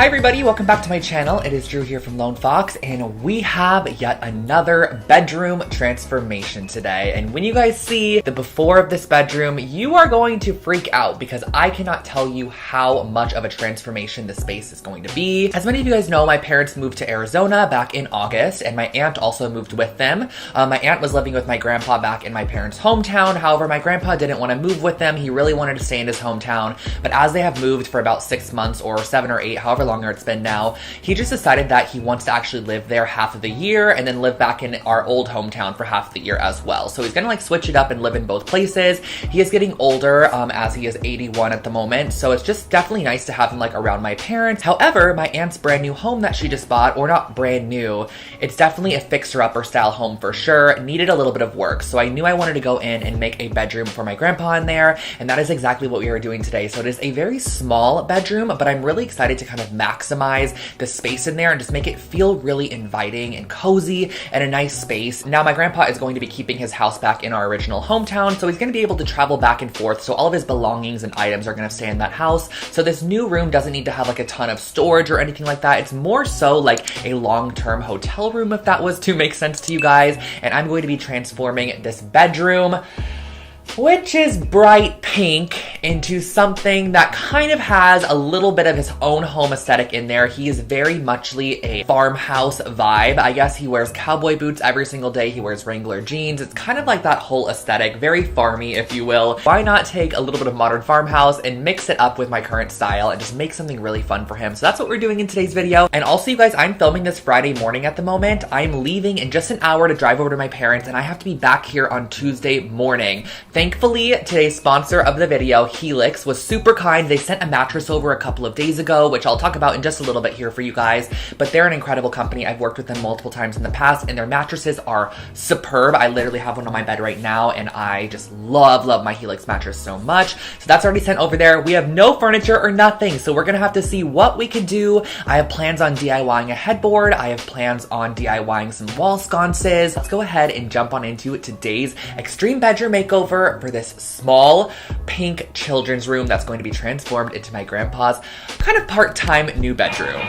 Hi everybody, welcome back to my channel. It is Drew here from Lone Fox, and we have yet another bedroom transformation today. And when you guys see the before of this bedroom, you are going to freak out because I cannot tell you how much of a transformation this space is going to be. As many of you guys know, my parents moved to Arizona back in August, and my aunt also moved with them. My aunt was living with my grandpa back in my parents' hometown. However, my grandpa didn't want to move with them. He really wanted to stay in his hometown. But as they have moved for about 6 months or 7 or 8, however longer it's been now, he just decided that he wants to actually live there half of the year and then live back in our old hometown for half the year as well. So he's gonna like switch it up and live in both places. He is getting older as he is 81 at the moment. So it's just definitely nice to have him like around my parents. However, my aunt's brand new home that she just bought, or not brand new, it's definitely a fixer-upper style home for sure, needed a little bit of work. So I knew I wanted to go in and make a bedroom for my grandpa in there, and that is exactly what we are doing today. So it is a very small bedroom, but I'm really excited to kind of maximize the space in there and just make it feel really inviting and cozy and a nice space. Now, my grandpa is going to be keeping his house back in our original hometown, so he's going to be able to travel back and forth, so all of his belongings and items are going to stay in that house. So this new room doesn't need to have like a ton of storage or anything like that. It's more so like a long-term hotel room, if that was to make sense to you guys. And I'm going to be transforming this bedroom, which is bright pink, into something that kind of has a little bit of his own home aesthetic in there. He is very muchly a farmhouse vibe. I guess he wears cowboy boots every single day. He wears Wrangler jeans. It's kind of like that whole aesthetic, very farmy, if you will. Why not take a little bit of modern farmhouse and mix it up with my current style and just make something really fun for him? So that's what we're doing in today's video. And also, you guys, I'm filming this Friday morning at the moment. I'm leaving in just an hour to drive over to my parents, and I have to be back here on Tuesday morning. Thankfully, today's sponsor of the video, Helix, was super kind. They sent a mattress over a couple of days ago, which I'll talk about in just a little bit here for you guys, but they're an incredible company. I've worked with them multiple times in the past, and their mattresses are superb. I literally have one on my bed right now, and I just love my Helix mattress so much. So that's already sent over there. We have no furniture or nothing, so we're gonna have to see what we can do. I have plans on DIYing a headboard. I have plans on DIYing some wall sconces. Let's go ahead and jump on into today's extreme bedroom makeover for this small pink children's room that's going to be transformed into my grandpa's kind of part-time new bedroom.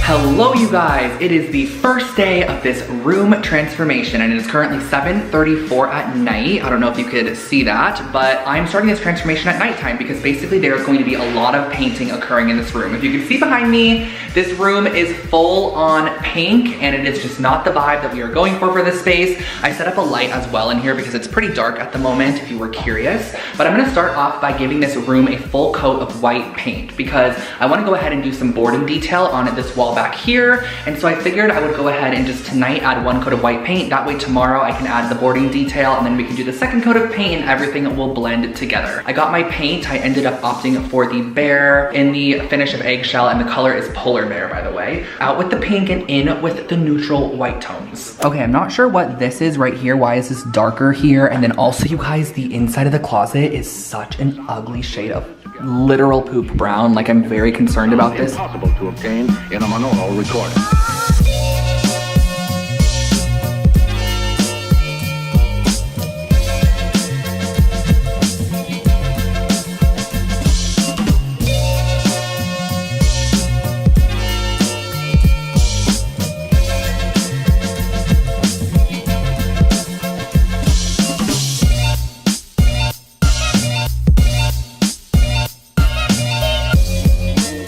Hello you guys, it is the first day of this room transformation, and it is currently 7:34 at night. I don't know if you could see that, but I'm starting this transformation at nighttime because basically there's going to be a lot of painting occurring in this room. If you can see behind me, this room is full on pink, and it is just not the vibe that we are going for this space. I set up a light as well in here because it's pretty dark at the moment, if you were curious. But I'm gonna start off by giving this room a full coat of white paint because I wanna go ahead and do some boarding detail on this wall back here. And so I figured I would go ahead and just tonight add one coat of white paint. That way tomorrow I can add the boarding detail, and then we can do the second coat of paint, and everything will blend together. I got my paint. I ended up opting for the bear in the finish of eggshell, and the color is polar bear, by the way. Out with the pink and in with the neutral white tones. Okay, I'm not sure what this is right here. Why is this darker here? And then also, you guys, the inside of the closet is such an ugly shade of literal poop brown. Like, I'm very concerned about this. Impossible to obtain in a monaural recording.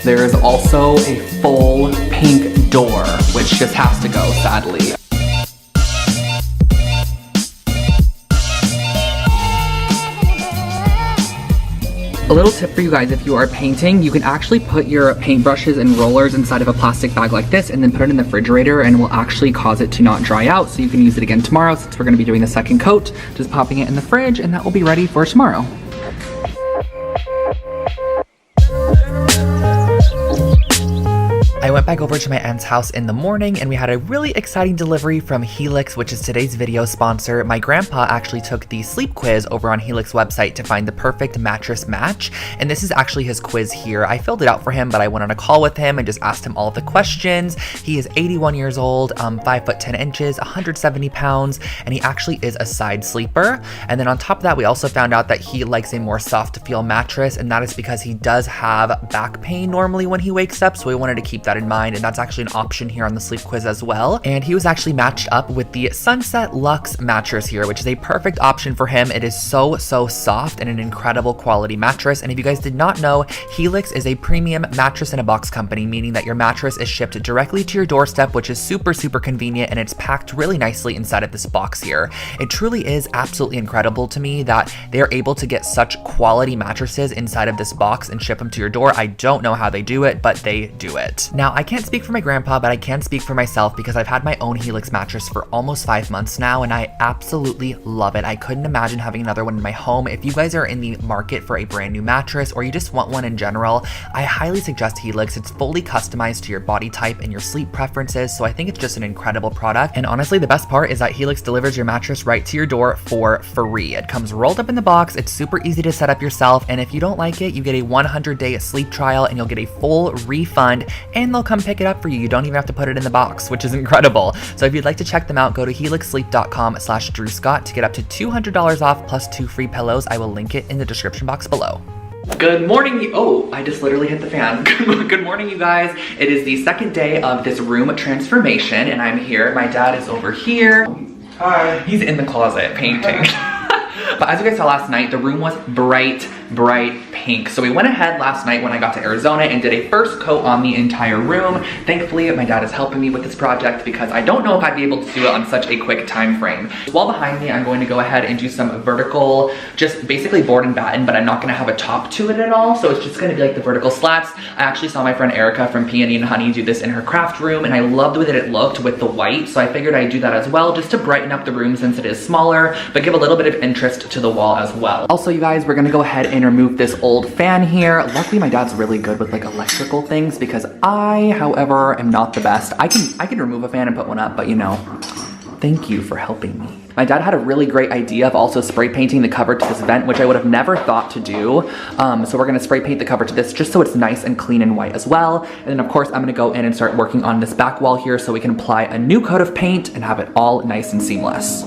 There is also a full pink door, which just has to go, sadly. A little tip for you guys, if you are painting, you can actually put your paintbrushes and rollers inside of a plastic bag like this and then put it in the refrigerator, and it will actually cause it to not dry out, so you can use it again tomorrow. Since we're going to be doing the second coat, just popping it in the fridge, and that will be ready for tomorrow. I went back over to my aunt's house in the morning and we had a really exciting delivery from Helix, which is today's video sponsor. My grandpa actually took the sleep quiz over on Helix website to find the perfect mattress match. And this is actually his quiz here. I filled it out for him, but I went on a call with him and just asked him all of the questions. He is 81 years old, 5 foot 10 inches, 170 pounds, and he actually is a side sleeper. And then on top of that, we also found out that he likes a more soft to feel mattress, and that is because he does have back pain normally when he wakes up. So we wanted to keep that in mind, and that's actually an option here on the sleep quiz as well. And he was actually matched up with the Sunset Luxe mattress here, which is a perfect option for him. It is so soft and an incredible quality mattress. And if you guys did not know, Helix is a premium mattress in a box company, meaning that your mattress is shipped directly to your doorstep, which is super convenient, and it's packed really nicely inside of this box here. It truly is absolutely incredible to me that they're able to get such quality mattresses inside of this box and ship them to your door. I don't know how they do it, but they do it. Now, I can't speak for my grandpa, but I can speak for myself because I've had my own Helix mattress for almost 5 months now, and I absolutely love it. I couldn't imagine having another one in my home. If you guys are in the market for a brand new mattress or you just want one in general, I highly suggest Helix. It's fully customized to your body type and your sleep preferences, so I think it's just an incredible product. And honestly, the best part is that Helix delivers your mattress right to your door for free. It comes rolled up in the box, it's super easy to set up yourself, and if you don't like it, you get a 100-day sleep trial and you'll get a full refund, and they'll come pick it up for you. You don't even have to put it in the box, which is incredible. So if you'd like to check them out, go to helixsleep.com/DrewScott to get up to $200 off plus 2 free pillows. I will link it in the description box below. Good morning. Oh, I just literally hit the fan. Good morning, you guys. It is the second day of this room transformation, and I'm here. My dad is over here. Hi. He's in the closet painting. But as you guys saw last night, the room was bright pink. So we went ahead last night when I got to Arizona and did a first coat on the entire room. Thankfully, my dad is helping me with this project because I don't know if I'd be able to do it on such a quick time frame. While behind me, I'm going to go ahead and do some vertical, just basically board and batten, but I'm not gonna have a top to it at all. So it's just gonna be like the vertical slats. I actually saw my friend Erica from Peony and Honey do this in her craft room, and I loved the way that it looked with the white. So I figured I'd do that as well, just to brighten up the room since it is smaller, but give a little bit of interest to the wall as well. Also, you guys, we're gonna go ahead and remove this old fan here. Luckily, my dad's really good with like electrical things because I, however, am not the best. I can remove a fan and put one up, but you know, thank you for helping me. My dad had a really great idea of also spray painting the cover to this vent, which I would have never thought to do. So we're gonna spray paint the cover to this just so it's nice and clean and white as well. And then of course, I'm gonna go in and start working on this back wall here so we can apply a new coat of paint and have it all nice and seamless.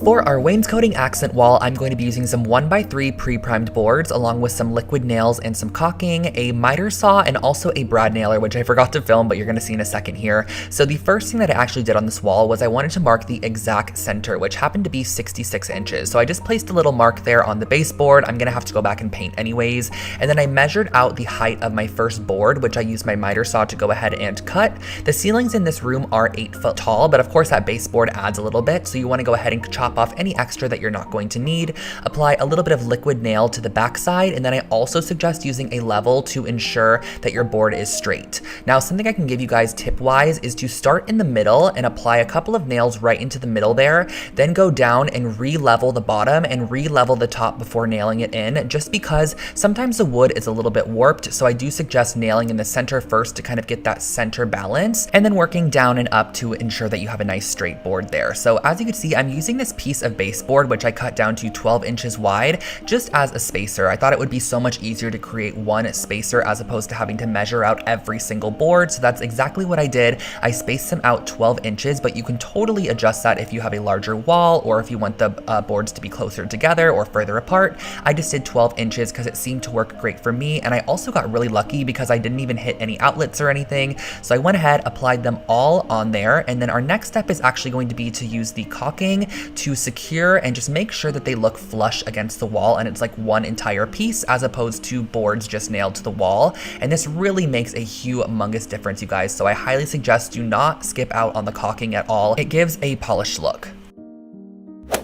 For our wainscoting accent wall, I'm going to be using some 1x3 pre-primed boards along with some liquid nails and some caulking, a miter saw, and also a brad nailer, which I forgot to film, but you're gonna see in a second here. So the first thing that I actually did on this wall was I wanted to mark the exact center, which happened to be 66 inches. So I just placed a little mark there on the baseboard. I'm gonna have to go back and paint anyways. And then I measured out the height of my first board, which I used my miter saw to go ahead and cut. The ceilings in this room are 8 foot tall, but of course that baseboard adds a little bit. So you wanna go ahead and chop off any extra that you're not going to need. Apply a little bit of liquid nail to the backside, and then I also suggest using a level to ensure that your board is straight. Now, something I can give you guys tip-wise is to start in the middle and apply a couple of nails right into the middle there, then go down and re-level the bottom and re-level the top before nailing it in, just because sometimes the wood is a little bit warped, so I do suggest nailing in the center first to kind of get that center balance, and then working down and up to ensure that you have a nice straight board there. So as you can see, I'm using this piece of baseboard, which I cut down to 12 inches wide, just as a spacer. I thought it would be so much easier to create one spacer as opposed to having to measure out every single board. So that's exactly what I did. I spaced them out 12 inches, but you can totally adjust that if you have a larger wall or if you want the boards to be closer together or further apart. I just did 12 inches because it seemed to work great for me. And I also got really lucky because I didn't even hit any outlets or anything. So I went ahead, applied them all on there. And then our next step is actually going to be to use the caulking to secure and just make sure that they look flush against the wall and it's like one entire piece as opposed to boards just nailed to the wall. And this really makes a humongous difference, you guys. So I highly suggest do not skip out on the caulking at all. It gives a polished look.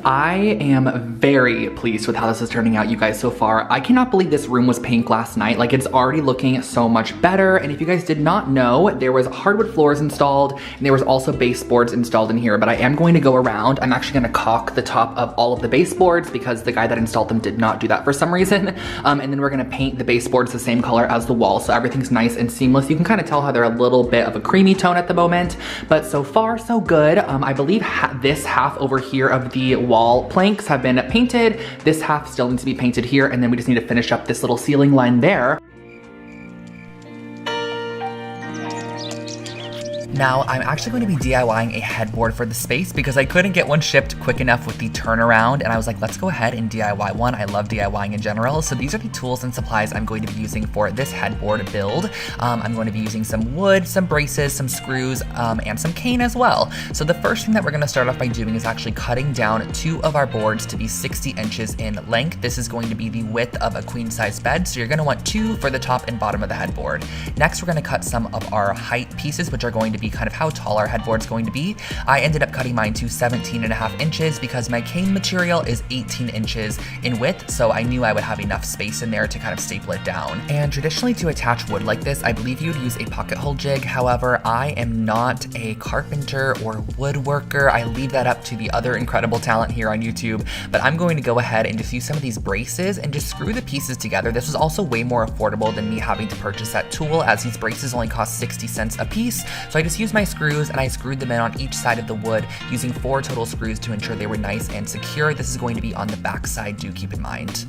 I am very pleased with how this is turning out, you guys, so far. I cannot believe this room was pink last night. Like, it's already looking so much better. And if you guys did not know, there was hardwood floors installed and there was also baseboards installed in here, but I am going to go around. I'm actually gonna caulk the top of all of the baseboards because the guy that installed them did not do that for some reason. And then we're gonna paint the baseboards the same color as the wall, so everything's nice and seamless. You can kind of tell how they're a little bit of a creamy tone at the moment, but so far so good. I believe this half over here of the wall planks have been painted. This half still needs to be painted here, and then we just need to finish up this little ceiling line there. Now, I'm actually going to be DIYing a headboard for the space because I couldn't get one shipped quick enough with the turnaround, and I was like, let's go ahead and DIY one. I love DIYing in general. So these are the tools and supplies I'm going to be using for this headboard build. I'm going to be using some wood, some braces, some screws, and some cane as well. So the first thing that we're going to start off by doing is actually cutting down 2 of our boards to be 60 inches in length. This is going to be the width of a queen size bed, so you're going to want 2 for the top and bottom of the headboard. Next, we're going to cut some of our height pieces, which are going to be kind of how tall our headboard's going to be. I ended up cutting mine to 17.5 inches because my cane material is 18 inches in width, so I knew I would have enough space in there to kind of staple it down. And traditionally, to attach wood like this, I believe you'd use a pocket hole jig. However, I am not a carpenter or woodworker. I leave that up to the other incredible talent here on YouTube, but I'm going to go ahead and just use some of these braces and just screw the pieces together. This was also way more affordable than me having to purchase that tool, as these braces only cost 60 cents a piece. So I just used my screws and I screwed them in on each side of the wood using 4 total screws to ensure they were nice and secure. This is going to be on the back side, do keep in mind.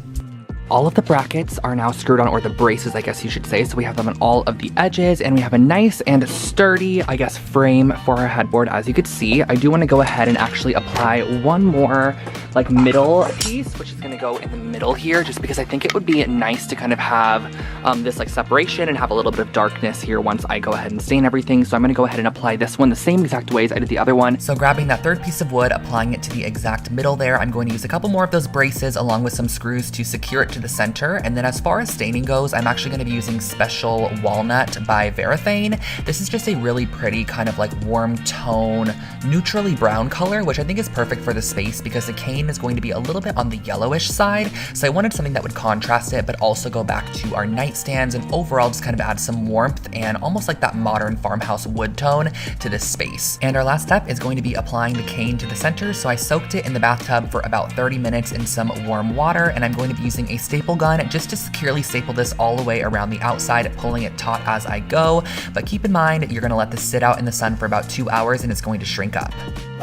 All of the brackets are now screwed on, or the braces, I guess you should say. So we have them on all of the edges, and we have a nice and sturdy, I guess, frame for our headboard. As you could see, I do want to go ahead and actually apply one more like middle piece, which is going to go in the middle here, just because I think it would be nice to kind of have this like separation and have a little bit of darkness here once I go ahead and stain everything. So I'm going to go ahead and apply this one the same exact way as I did the other one. So grabbing that third piece of wood, applying it to the exact middle there, I'm going to use a couple more of those braces along with some screws to secure it to the center. And then as far as staining goes, I'm actually going to be using Special Walnut by Varathane. This is just a really pretty kind of like warm tone, neutrally brown color, which I think is perfect for the space because the cane is going to be a little bit on the yellowish side. So I wanted something that would contrast it, but also go back to our nightstands and overall just kind of add some warmth and almost like that modern farmhouse wood tone to this space. And our last step is going to be applying the cane to the center. So I soaked it in the bathtub for about 30 minutes in some warm water, and I'm going to be using a staple gun just to securely staple this all the way around the outside, pulling it taut as I go. But keep in mind, you're gonna let this sit out in the sun for about 2 hours and it's going to shrink up.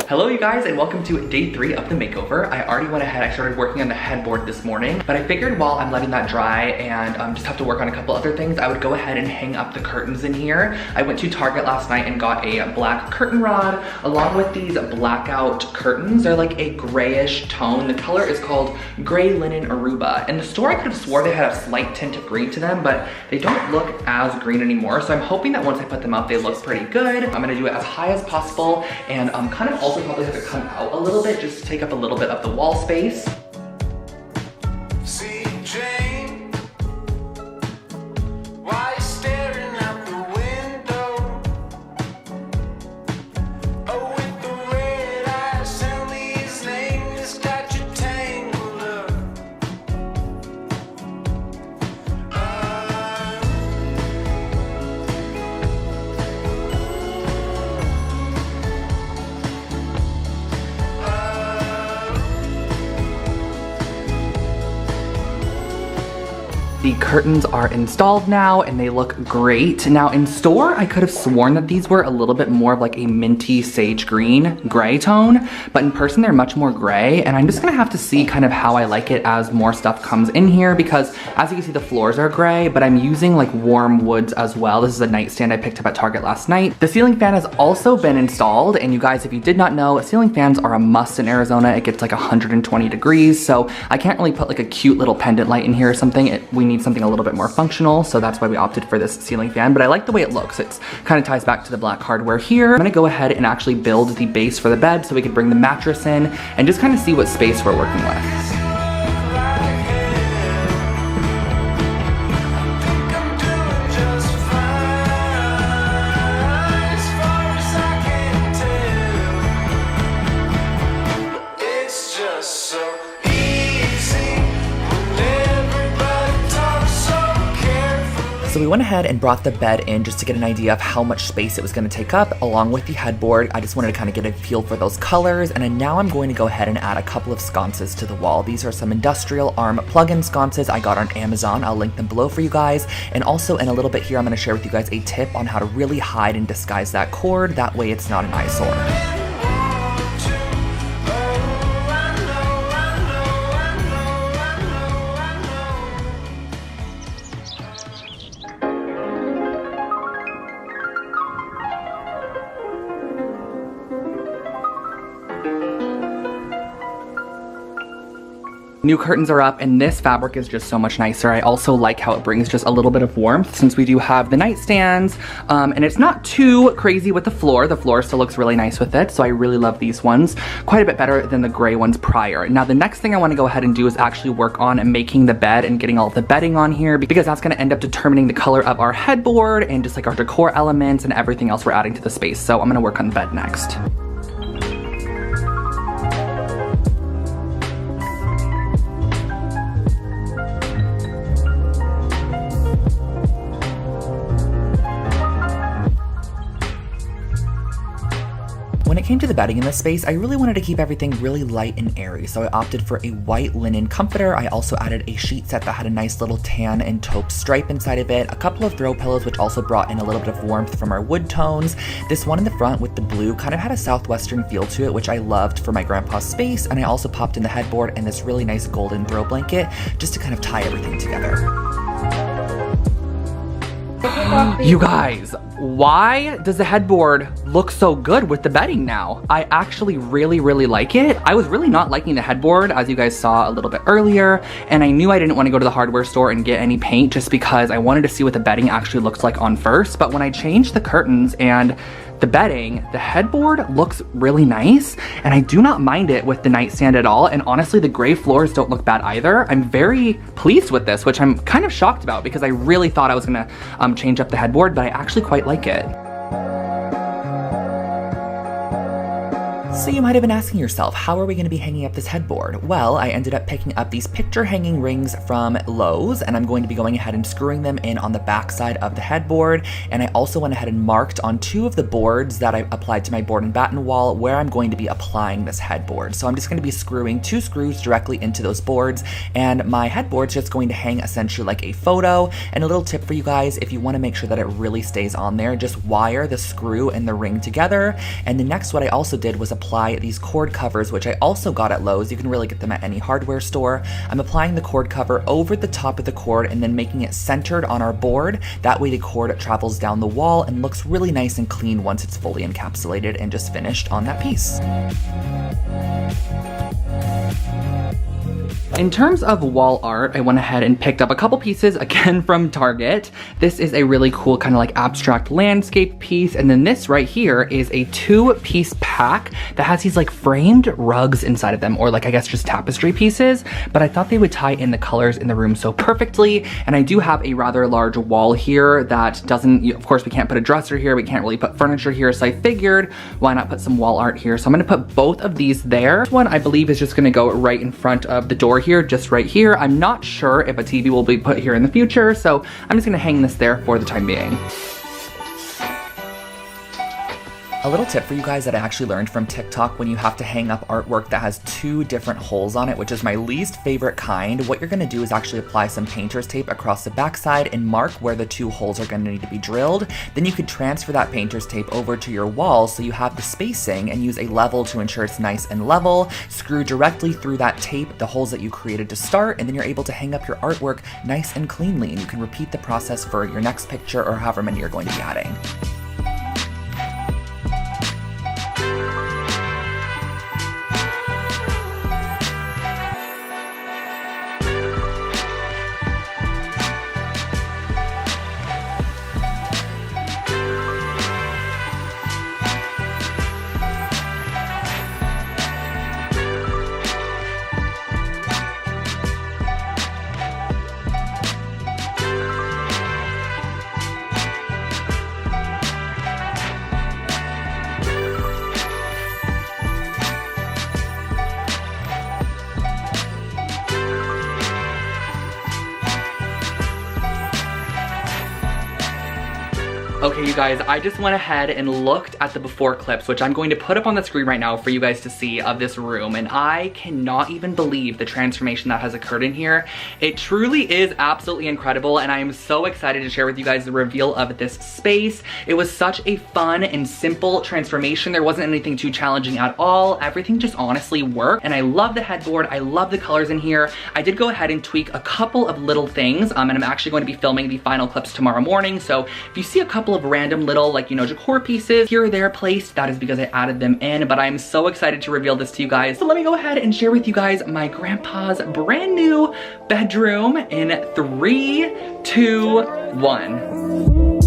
Hello you guys, and welcome to day 3 of the makeover. I already went ahead, I started working on the headboard this morning, but I figured while I'm letting that dry and just have to work on a couple other things, I would go ahead and hang up the curtains in here. I went to Target last night and got a black curtain rod along with these blackout curtains. They're like a grayish tone. The color is called Gray Linen Aruba. In the store, I could have swore they had a slight tint of green to them, but they don't look as green anymore. So I'm hoping that once I put them up, they look pretty good. I'm gonna do it as high as possible and kind of also probably have to come out a little bit just to take up a little bit of the wall space. The curtains are installed now and they look great. Now in store, I could have sworn that these were a little bit more of like a minty sage green gray tone, but in person they're much more gray, and I'm just gonna have to see kind of how I like it as more stuff comes in here, because as you can see the floors are gray, but I'm using like warm woods as well. This is a nightstand I picked up at Target last night. The ceiling fan has also been installed, and you guys, if you did not know, ceiling fans are a must in Arizona. It gets like 120 degrees, so I can't really put like a cute little pendant light in here or something. We need something a little bit more functional, so that's why we opted for this ceiling fan, but I like the way it looks. It kind of ties back to the black hardware here. I'm gonna go ahead and actually build the base for the bed so we can bring the mattress in and just kind of see what space we're working with. we went ahead and brought the bed in just to get an idea of how much space it was going to take up, along with the headboard. I just wanted to kind of get a feel for those colors, and then now I'm going to go ahead and add a couple of sconces to the wall. These are some industrial arm plug-in sconces I got on Amazon. I'll link them below for you guys, and also in a little bit here I'm going to share with you guys a tip on how to really hide and disguise that cord. That way it's not an eyesore. New curtains are up, and this fabric is just so much nicer. I also like how it brings just a little bit of warmth since we do have the nightstands, and it's not too crazy with the floor. The floor still looks really nice with it, so I really love these ones. Quite a bit better than the gray ones prior. Now, the next thing I want to go ahead and do is actually work on making the bed and getting all the bedding on here, because that's going to end up determining the color of our headboard and just like our decor elements and everything else we're adding to the space. So I'm going to work on the bed next. When it came to the bedding in this space, I really wanted to keep everything really light and airy, so I opted for a white linen comforter. I also added a sheet set that had a nice little tan and taupe stripe inside of it, a couple of throw pillows which also brought in a little bit of warmth from our wood tones. This one in the front with the blue kind of had a southwestern feel to it, which I loved for my grandpa's space, and I also popped in the headboard and this really nice golden throw blanket just to kind of tie everything together. You guys, why does the headboard look so good with the bedding now? I actually really like it. I was really not liking the headboard, as you guys saw a little bit earlier, and I knew I didn't want to go to the hardware store and get any paint just because I wanted to see what the bedding actually looks like on first. But when I changed the curtains and the bedding, the headboard looks really nice, and I do not mind it with the nightstand at all. And honestly, the gray floors don't look bad either. I'm very pleased with this, which I'm kind of shocked about because I really thought I was gonna change up the headboard, but I actually quite like it. So you might have been asking yourself, how are we going to be hanging up this headboard? Well, I ended up picking up these picture hanging rings from Lowe's, and I'm going to be going ahead and screwing them in on the back side of the headboard. And I also went ahead and marked on 2 of the boards that I applied to my board and batten wall where I'm going to be applying this headboard. So I'm just going to be screwing 2 screws directly into those boards, and my headboard's just going to hang essentially like a photo. And a little tip for you guys, if you want to make sure that it really stays on there, just wire the screw and the ring together. And the next, what I also did was apply these cord covers, which I also got at Lowe's. You can really get them at any hardware store. I'm applying the cord cover over the top of the cord and then making it centered on our board. That way the cord travels down the wall and looks really nice and clean once it's fully encapsulated and just finished on that piece. In terms of wall art, I went ahead and picked up a couple pieces, again from Target. This is a really cool kind of like abstract landscape piece, and then this right here is a 2-piece pack that has these like framed rugs inside of them, or like I guess just tapestry pieces, but I thought they would tie in the colors in the room so perfectly. And I do have a rather large wall here that doesn't, of course we can't put a dresser here, we can't really put furniture here, so I figured why not put some wall art here. So I'm gonna put both of these there. This one I believe is just gonna go right in front of the door here, just right here. I'm not sure if a TV will be put here in the future, so I'm just gonna hang this there for the time being. A little tip for you guys that I actually learned from TikTok: when you have to hang up artwork that has 2 different holes on it, which is my least favorite kind, what you're gonna do is actually apply some painter's tape across the backside and mark where the 2 holes are gonna need to be drilled. Then you could transfer that painter's tape over to your wall so you have the spacing, and use a level to ensure it's nice and level. Screw directly through that tape the holes that you created to start, and then you're able to hang up your artwork nice and cleanly, and you can repeat the process for your next picture or however many you're going to be adding. Okay, you guys, I just went ahead and looked at the before clips, which I'm going to put up on the screen right now for you guys to see of this room, and I cannot even believe the transformation that has occurred in here. It truly is absolutely incredible, and I am so excited to share with you guys the reveal of this space. It was such a fun and simple transformation. There wasn't anything too challenging at all. Everything just honestly worked, and I love the headboard. I love the colors in here. I did go ahead and tweak a couple of little things, and I'm actually going to be filming the final clips tomorrow morning, so if you see a couple of random little, like, you know, decor pieces here or there placed, that is because I added them in, but I'm so excited to reveal this to you guys. So let me go ahead and share with you guys my grandpa's brand new bedroom in 3, 2, 1.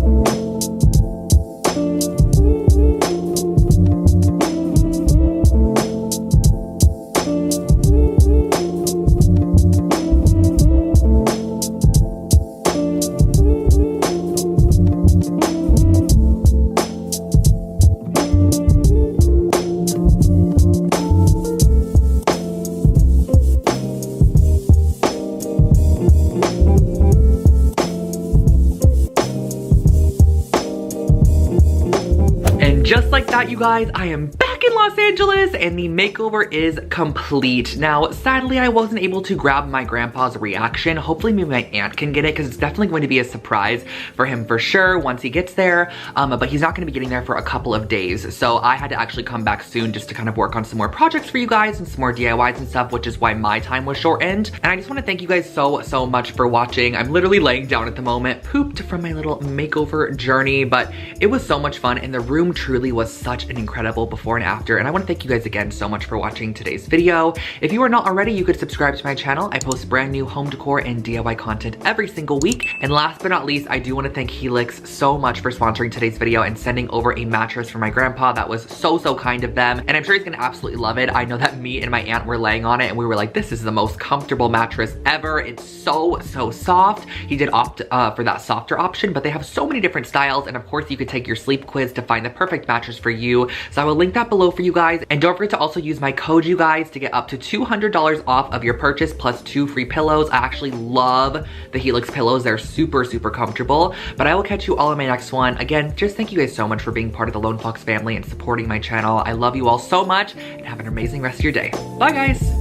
Just like that, you guys, I am back in Los Angeles and the makeover is complete. Now, sadly, I wasn't able to grab my grandpa's reaction. Hopefully maybe my aunt can get it because it's definitely going to be a surprise for him for sure once he gets there. But he's not going to be getting there for a couple of days. So I had to actually come back soon just to kind of work on some more projects for you guys and some more DIYs and stuff, which is why my time was shortened. And I just want to thank you guys so much for watching. I'm literally laying down at the moment, pooped from my little makeover journey, but it was so much fun and the room truly was such an incredible before and after, and I want to thank you guys again so much for watching today's video. If you are not already, you could subscribe to my channel. I post brand new home decor and DIY content every single week. And last but not least, I do want to thank Helix so much for sponsoring today's video and sending over a mattress for my grandpa. That was so kind of them, and I'm sure he's gonna absolutely love it. I know that me and my aunt were laying on it and we were like, this is the most comfortable mattress ever. It's so soft. He did opt for that softer option, but they have so many different styles, and of course you could take your sleep quiz to find the perfect mattress for you. So I will link that below for you guys, and don't forget to also use my code, you guys, to get up to $200 off of your purchase plus 2 free pillows. I actually love the Helix pillows. They're super comfortable, but I will catch you all in my next one. Again, just thank you guys so much for being part of the Lone Fox family and supporting my channel. I love you all so much, and have an amazing rest of your day. Bye guys.